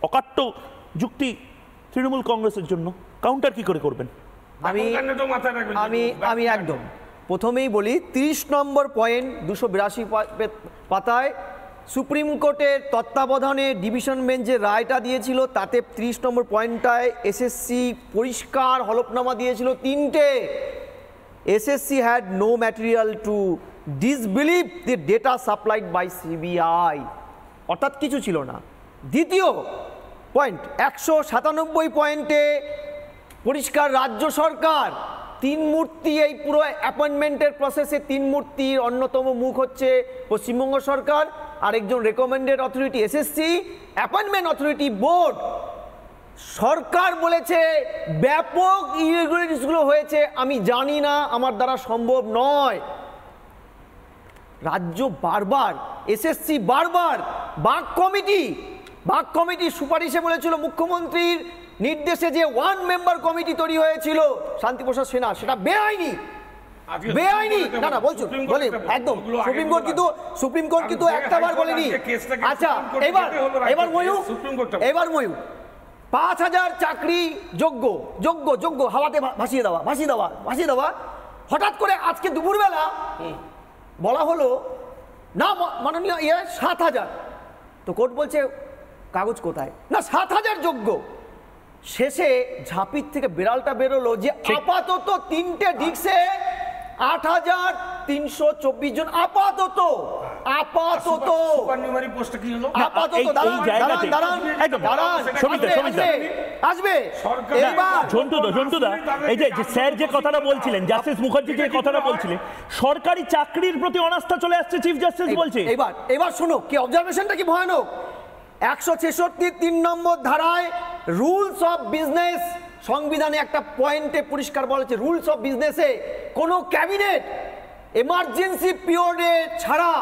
অকাট্য যুক্তি তৃণমূল কংগ্রেসের জন্য। কাউন্টার কি করে করবেন? আমি একদম প্রথমেই বলি 30 নম্বর পয়েন্ট 282 পাতায় সুপ্রিম কোর্টের তত্ত্বাবধানে ডিভিশন বেঞ্চ যে রায়টা দিয়েছিল তাতে 30 নম্বর পয়েন্টটায় এসএসসি পরিষ্কার হলফনামা দিয়েছিল 3টে। SSC had no material to disbelieve the data supplied by CBI, অর্থাৎ কিছু ছিল না। দ্বিতীয় পয়েন্ট 197 পয়েন্টে পরিষ্কার রাজ্য সরকার 3 মূর্তি এই পুরো অ্যাপয়েন্টমেন্টের প্রসেসে 3 মূর্তির অন্যতম মুখ হচ্ছে পশ্চিমবঙ্গ সরকার, আরেকজন recommended authority SSC, appointment authority board. সরকার বলেছে ব্যাপক ইরেগুলারিটিসগুলো হয়েছে, আমি জানি না, আমার দ্বারা সম্ভব নয়। রাজ্য বারবার, এসএসসি বারবার বাক কমিটির সুপারিশে বলেছিল মুখ্যমন্ত্রীর নির্দেশে যে 1 মেম্বার কমিটি তৈরি হয়েছিল শান্তিপ্রসাদ সিনহা, সেটা বেআইনি। না বলছো বলে একদম সুপ্রিম কোর্ট কিন্তু একটাবার বলেনি। আচ্ছা এবার ময়ূর 5000 চাকরি যোগ্য হাওয়াতে ভাসিয়ে দেওয়া। হঠাৎ করে আজকে দুপুরবেলা বলা হলো না মাননীয় 7000। তো কোর্ট বলছে কাগজ কোথায়? না 7000 যোগ্য। শেষে ঝাঁপির থেকে বিড়ালটা বেরোলো যে আপাতত 3টে ডিস্কে 8324 জন আপাতত আসবে। ঝন্টুদা এই যে স্যার যে কথাটা বলছিলেন, জাস্টিস মুখার্জি যে কথাটা বলছিলেন, সরকারি চাকরির প্রতি অনাস্থা চলে আসছে চিফ জাস্টিস বলছে। এবার শোনো কি অবজারভেশনটা কি ভয়ানক। 166 3 নম্বর ধারায় রুলস অফ বিজনেস, সংবিধানে একটা পয়েন্টে পরিষ্কার বলা হচ্ছে রুলস অফ বিজনেসে কোনো ক্যাবিনেট এমার্জেন্সি পিরিয়ডে ছাড়া,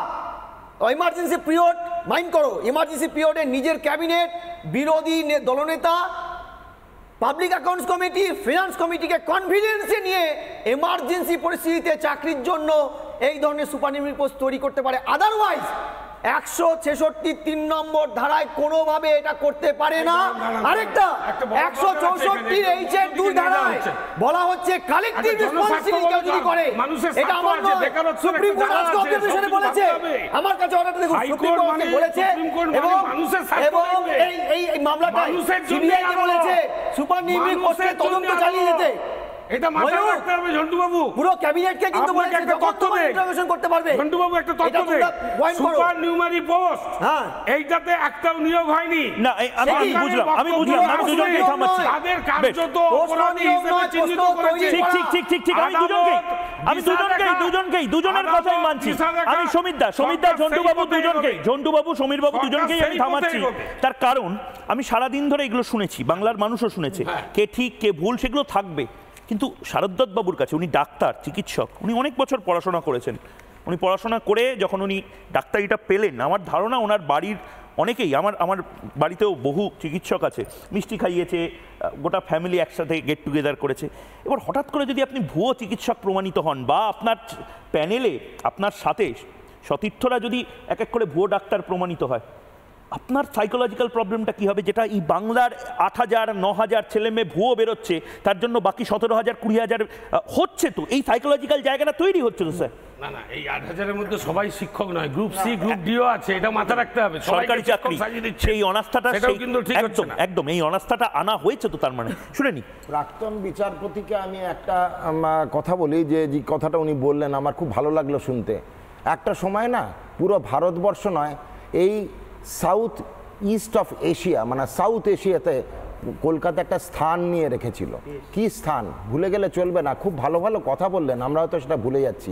এমার্জেন্সি পিরিয়ড মাইন্ড করো, এমার্জেন্সি পিরিয়ডে নিজের ক্যাবিনেট, বিরোধী দলনেতা, পাবলিক অ্যাকাউন্টস কমিটি, ফিনান্স কমিটিকে কনফিডেন্সে নিয়ে এমার্জেন্সি পরিস্থিতিতে চাকরির জন্য এই ধরনের সুপারনিউমারি পোস্ট তৈরি করতে পারে। আদারওয়াইজ 166 3 নম্বর ধারায় কোনোভাবে এটা করতে পারে না। আরেকটা 164 এইচের 2 ধারায় বলা হচ্ছে কালেক্টিভ রেসপন্সিবিলিটি যদি করে, এটা আমার নয়, সুপ্রিম কোর্ট আজকে অবজারভেশনে বলেছে, আমার কাছে অর্ডারটা দেখুন, সুপ্রিম কোর্ট বলেছে এবং এই মামলাটা সিবিআই কে বলেছে সুপারনিউমারি পোস্টে তদন্ত চালিয়ে যেতে। এটা মাথায় রাখতে হবে ঝন্টুবাবু, পুরো ক্যাবিনেটকে কিন্তু বলেছে তথ্য ইনফরমেশন করতে পারবে। ঝন্টুবাবু একটা তথ্য দেন, সুপার নিউমারি পোস্ট এইটাতে একটাও নিয়োগ হয়নি। না আমি বুঝলাম আমি দুজনকেই থামাচ্ছি, তাদের কার্যত অপরাধী হিসেবে চিহ্নিত করেছে। ঠিক আমি দুজনের কথাই মানছি। আমি সমিতদা ঝন্টুবাবু সমীরবাবু দুজনকেই আমি থামাচ্ছি। তার কারণ আমি সারাদিন ধরে এগুলো শুনেছি, বাংলার মানুষও শুনেছে, কে ঠিক কে ভুল সেগুলো থাকবে। কিন্তু শারদত্ত বাবুর কাছে, উনি ডাক্তার চিকিৎসক, উনি অনেক বছর পড়াশোনা করেছেন, উনি পড়াশোনা করে যখন উনি ডাক্তারিটা পেলেন, আমার ধারণা ওনার বাড়ির অনেকেই, আমার বাড়িতেও বহু চিকিৎসক আছে, মিষ্টি খাইয়েছে, গোটা ফ্যামিলি একসাথে গেট টুগেদার করেছে। এবার হঠাৎ করে যদি আপনি ভুয়ো চিকিৎসক প্রমাণিত হন বা আপনার প্যানেলে আপনার সাথে সতীর্থরা যদি এক এক করে ভুয়ো ডাক্তার প্রমাণিত হয়, আপনার সাইকোলজিক্যাল প্রবলেমটা কি হবে? যেটা এই বাংলার 8000 9000 ছেলে মেয়ে ভুয়ো বেরোচ্ছে, তার জন্য বাকি 17000 20000 হচ্ছে, তো এই সাইকোলজিক্যাল জায়গাটা তৈরি হচ্ছে তো স্যার। না এই 8000 এর মধ্যে সবাই শিক্ষক নয়, গ্রুপ সি গ্রুপ ডিও আছে, এটা মাথায় রাখতে হবে। সরকারি চাকরি সেই অনাস্থাটা কিন্তু ঠিক হচ্ছে না, একদম এই অনাস্থাটা আনা হয়েছে তো। তার মানে শুনেনি প্রাক্তন বিচারপতিকে আমি একটা কথা বলি, যে কথাটা উনি বললেন আমার খুব ভালো লাগলো শুনতে। একটা সময় না পুরো ভারতবর্ষ নয়, এই সাউথ ইস্ট অফ এশিয়া মানে সাউথ এশিয়াতে কলকাতা একটা স্থান নিয়ে রেখেছিল। কি স্থান ভুলে গেলে চলবে না। খুব ভালো ভালো কথা বললেন, আমরা হয়তো সেটা ভুলে যাচ্ছি।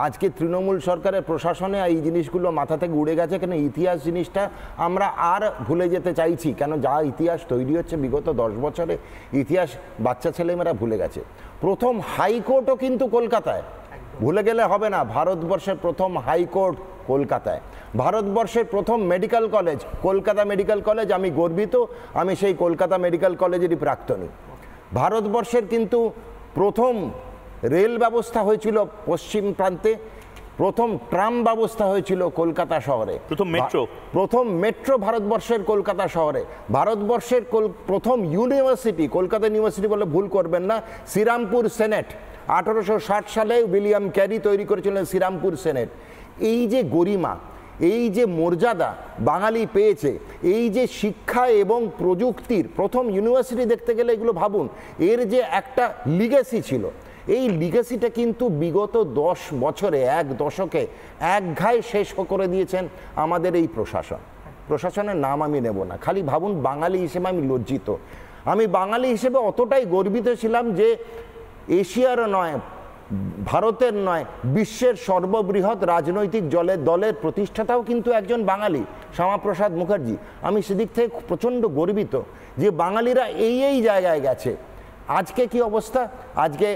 আজকে তৃণমূল সরকারের প্রশাসনে এই জিনিসগুলো মাথা থেকে উড়ে গেছে, কেন ইতিহাস জিনিসটা আমরা আর ভুলে যেতে চাইছি, কেন যা ইতিহাস তৈরি হচ্ছে বিগত 10 বছরে, ইতিহাস বাচ্চা ছেলেমেয়েরা ভুলে গেছে। প্রথম হাইকোর্টও কিন্তু কলকাতায়, ভুলে গেলে হবে না। ভারতবর্ষের প্রথম হাইকোর্ট কলকাতায়, ভারতবর্ষের প্রথম medical college Kolkata medical college. আমি গর্বিত, আমি সেই কলকাতা মেডিকেল কলেজেরই প্রাক্তনী। ভারতবর্ষের কিন্তু প্রথম রেল ব্যবস্থা হয়েছিল পশ্চিম প্রান্তে, প্রথম ট্রাম ব্যবস্থা হয়েছিল কলকাতা শহরে, প্রথম মেট্রো ভারতবর্ষের কলকাতা শহরে, ভারতবর্ষের প্রথম ইউনিভার্সিটি, কলকাতা ইউনিভার্সিটি বলে ভুল করবেন না, শ্রীরামপুর সেনেট 1860 সালে উইলিয়াম ক্যারি তৈরি করেছিলেন শ্রীরামপুর সেনেট। এই যে গরিমা, এই যে মর্যাদা বাঙালি পেয়েছে, এই যে শিক্ষা এবং প্রযুক্তির প্রথম ইউনিভার্সিটি দেখতে গেলে এগুলো ভাবুন, এর যে একটা লিগেসি ছিল, এই লিগেসিটা কিন্তু বিগত 10 বছরে, এক দশকে একঘায়ে শেষ করে দিয়েছেন আমাদের এই প্রশাসন। প্রশাসনের নাম আমি নেব না, খালি ভাবুন বাঙালি হিসেবে আমি লজ্জিত। আমি বাঙালি হিসেবে অতটাই গর্বিত ছিলাম যে এশিয়ার নয়, ভারতের নয়, বিশ্বের সর্ববৃহৎ রাজনৈতিক দলের প্রতিষ্ঠাতাও কিন্তু একজন বাঙালি, শ্যামাপ্রসাদ মুখার্জি। আমি সেদিক থেকে প্রচণ্ড গর্বিত যে বাঙালিরা এই জায়গায় গেছে। আজকে কি অবস্থা? আজকে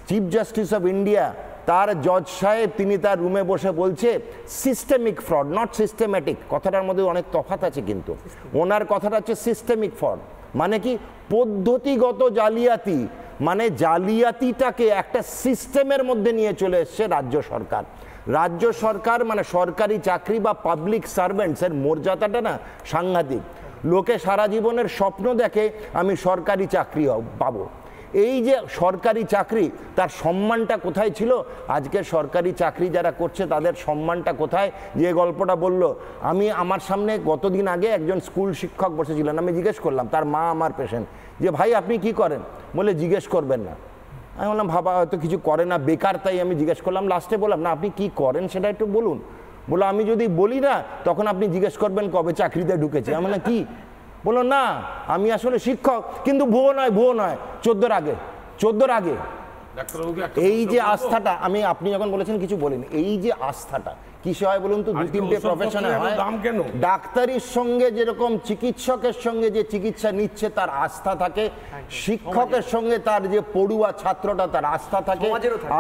চিফ জাস্টিস অফ ইন্ডিয়া, তার জজ সাহেব, তিনি তার রুমে বসে বলছে সিস্টেমিক ফ্রড, নট সিস্টেম্যাটিক, কথাটার মধ্যে অনেক তফাৎ আছে, কিন্তু ওনার কথাটা হচ্ছে সিস্টেমিক ফ্রড, মানে কি পদ্ধতিগত জালিয়াতি, মানে জালিয়াতিটাকে একটা সিস্টেমের মধ্যে নিয়ে চলে এসছে রাজ্য সরকার। রাজ্য সরকার মানে সরকারি চাকরি বা পাবলিক সার্ভেন্টসের মর্যাদাটা না সাংঘাতিক। লোকে সারা জীবনের স্বপ্ন দেখে আমি সরকারি চাকরি পাবো। এই যে সরকারি চাকরি, তার সম্মানটা কোথায় ছিল? আজকে সরকারি চাকরি যারা করছে তাদের সম্মানটা কোথায়? যে গল্পটা বললো, আমার সামনে গতদিন আগে একজন স্কুল শিক্ষক বসেছিলেন, আমি জিজ্ঞেস করলাম, তার মা আমার পেশেন্ট, যে ভাই আপনি কি করেন? বলে জিজ্ঞেস করবেন না। আমি বললাম ভাবা হয়তো কিছু করে না, বেকার, তাই আমি জিজ্ঞেস করলাম। লাস্টে বললাম না আপনি কি করেন সেটা একটু বলুন। বলো আমি যদি বলি না তখন আপনি জিজ্ঞেস করবেন কবে চাকরিতে ঢুকেছে। আমি বললাম কি? বলো না আমি আসলে শিক্ষক, কিন্তু ভুয়ো নয়, 14 আগে। এই যে আস্থাটা, আপনি যখন বলেছেন কিছু বলিনি, এই যে আস্থাটা কিসে হয় বলুন তো? 2-3টে প্রফেশনে হয়। ডাক্তারির সঙ্গে যেরকম চিকিৎসকের সঙ্গে যে চিকিৎসা নিচ্ছে তার আস্থা থাকে, শিক্ষকের সঙ্গে তার যে পড়ুয়া ছাত্রটা তার আস্থা থাকে।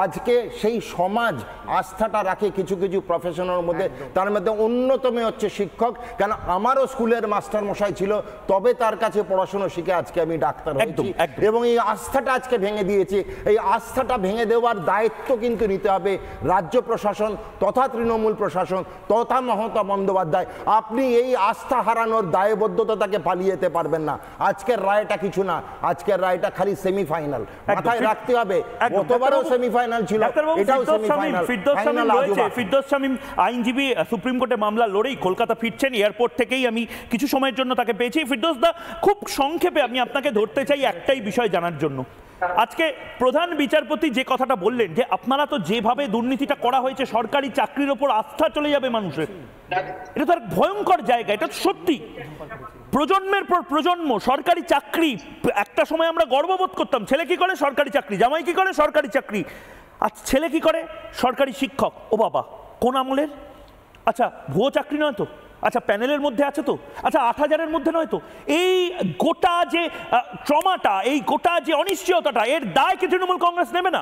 আজকে সেই সমাজ আস্থাটা রাখে কিছু কিছু প্রফেশনের মধ্যে, তার মধ্যে অন্যতম হচ্ছে শিক্ষক। কেন আমারও স্কুলের মাস্টার মশাই ছিল, তবে তার কাছে পড়াশোনা শিখে আজকে আমি ডাক্তার হয়েছি, এবং এই আস্থাটা আজকে ভেঙে দিয়েছে। এই আস্থাটা ভেঙে দেওয়ার দায়িত্ব কিন্তু নিতে হবে রাজ্য প্রশাসন তথা তৃণমূল প্রশাসন তথা মমতা বন্দ্যোপাধ্যায়। আপনি এই আস্থা হারানোর দায়বদ্ধতা তাকে পালিয়ে যেতে পারবেন না। আজকের রায়টা কিছু না, আজকের রায়টা খালি সেমিফাইনাল, মাথায় রাখতে হবে। গতবারও সেমিফাইনাল ছিল, এটাও সেমিফাইনাল। ফিরদৌস শামীম আইনজীবী, সুপ্রিম কোর্টে মামলা লড়েই কলকাতা ফিরছেন, এয়ারপোর্ট থেকেই আমি কিছু সময়ের জন্য তাকে পেয়েছি। ফিরদৌস দা, খুব সংক্ষেপে আমি আপনাকে ধরতে চাই একটাই বিষয় জানার জন্য। আজকে প্রধান বিচারপতি যে কথাটা বললেন যে আপনারা তো যেভাবে দুর্নীতিটা করা হয়েছে, সরকারি চাকরির ওপর আস্থা চলে যাবে মানুষের, এটা তো এক ভয়ঙ্কর জায়গা। এটা সত্যি প্রজন্মের পর প্রজন্ম সরকারি চাকরি, একটা সময় আমরা গর্ববোধ করতাম, ছেলে কি করে সরকারি চাকরি, জামাই কি করে সরকারি চাকরি, আর ছেলে কি করে সরকারি শিক্ষক। ও বাবা, কোন আমলের? আচ্ছা ভুয়ো চাকরি নয় তো? আচ্ছা প্যানেলের মধ্যে আছে তো? আচ্ছা 8000-এর মধ্যে নয় তো? এই গোটা যে ট্রমাটা, এই গোটা যে অনিশ্চয়তাটা, এর দায় কি তৃণমূল কংগ্রেস নেবে না?